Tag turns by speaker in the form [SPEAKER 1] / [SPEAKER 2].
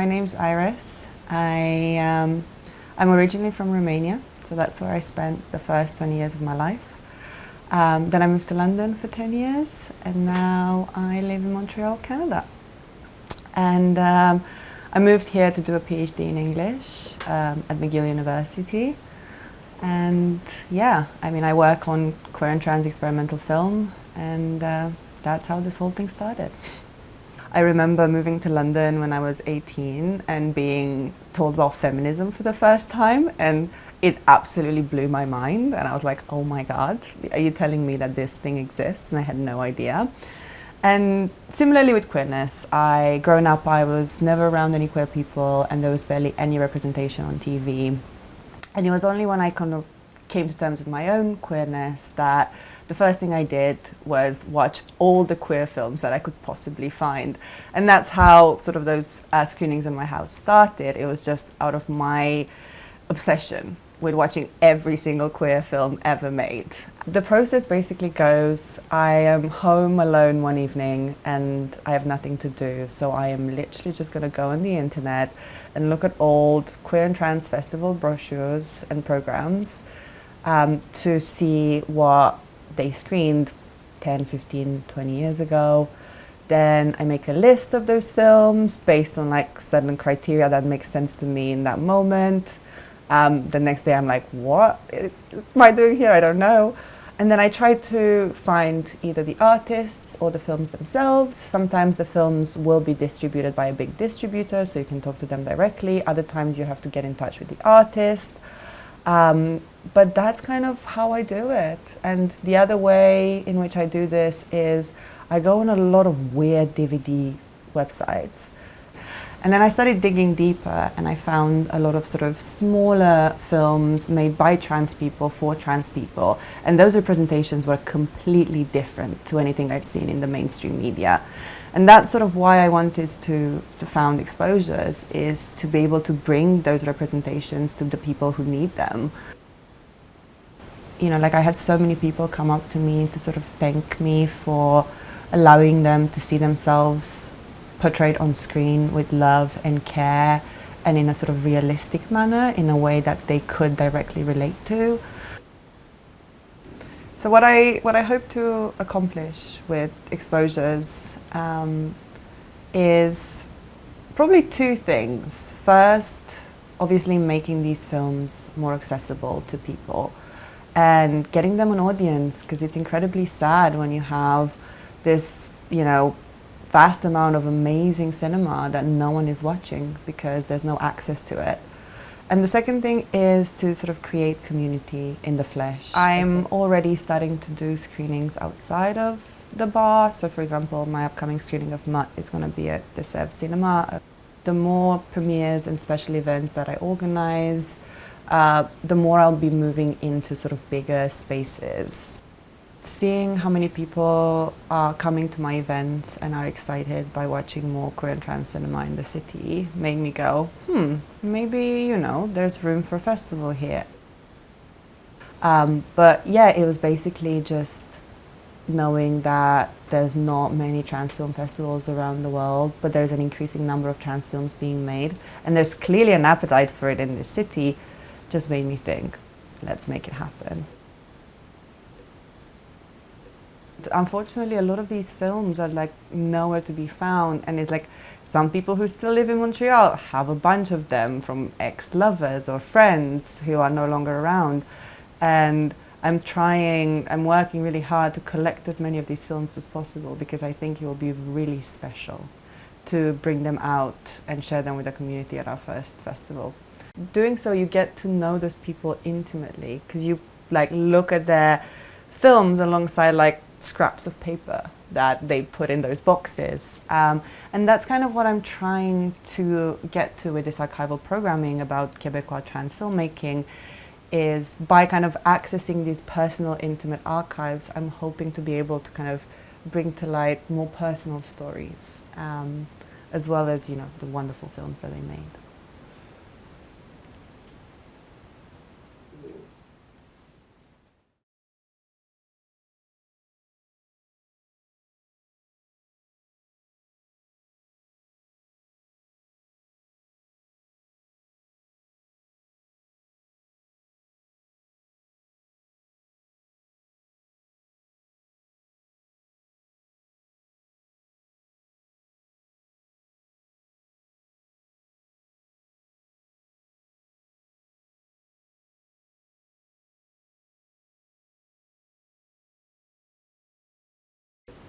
[SPEAKER 1] my name's Iris. I'm originally from Romania, so that's where I spent the first 20 years of my life. Then I moved to London for 10 years, and now I live in Montreal, Canada. And I moved here to do a PhD in English at McGill University. And yeah, I mean, I work on queer and trans experimental film, and that's how this whole thing started. I remember moving to London when I was 18 and being told about feminism for the first time, and it absolutely blew my mind. And I was like, oh my God, are you telling me that this thing exists? And I had no idea. And similarly with queerness, growing up, I was never around any queer people, and there was barely any representation on TV. And it was only when I kind of came to terms with my own queerness that the first thing I did was watch all the queer films that I could possibly find. And that's how sort of those screenings in my house started. It was just out of my obsession with watching every single queer film ever made. The process basically goes, I am home alone one evening and I have nothing to do, so I am literally just going to go on the internet and look at old queer and trans festival brochures and programs to see what they screened 10, 15, 20 years ago. Then I make a list of those films based on like certain criteria that makes sense to me in that moment. The next day I'm like, what am I doing here? I don't know. And then I try to find either the artists or the films themselves. Sometimes the films will be distributed by a big distributor, so you can talk to them directly. Other times you have to get in touch with the artist. But that's kind of how I do it. And the other way in which I do this is I go on a lot of weird DVD websites. And then I started digging deeper, and I found a lot of sort of smaller films made by trans people for trans people. And those representations were completely different to anything I'd seen in the mainstream media. And that's sort of why I wanted to found Exposures, is to be able to bring those representations to the people who need them. You know, like I had so many people come up to me to sort of thank me for allowing them to see themselves portrayed on screen with love and care and in a sort of realistic manner, in a way that they could directly relate to. So what I hope to accomplish with Exposures is probably two things. First, obviously making these films more accessible to people and getting them an audience, because it's incredibly sad when you have this, you know, vast amount of amazing cinema that no one is watching because there's no access to it. And the second thing is to sort of create community in the flesh. I'm already starting to do screenings outside of the bar. So for example, my upcoming screening of Mutt is going to be at the Sev Cinema. The more premieres and special events that I organize, the more I'll be moving into sort of bigger spaces. Seeing how many people are coming to my events and are excited by watching more queer and trans cinema in the city made me go, maybe, you know, there's room for a festival here. But yeah, it was basically just knowing that there's not many trans film festivals around the world, but there's an increasing number of trans films being made, and there's clearly an appetite for it in this city, just made me think, let's make it happen. Unfortunately, a lot of these films are like nowhere to be found, and it's like some people who still live in Montreal have a bunch of them from ex-lovers or friends who are no longer around. And I'm working really hard to collect as many of these films as possible, because I think it will be really special to bring them out and share them with the community at our first festival. Doing so, you get to know those people intimately, because you like look at their films alongside like scraps of paper that they put in those boxes. And that's kind of what I'm trying to get to with this archival programming about Quebecois trans filmmaking, is by kind of accessing these personal, intimate archives, I'm hoping to be able to kind of bring to light more personal stories, as well as, you know, the wonderful films that they made.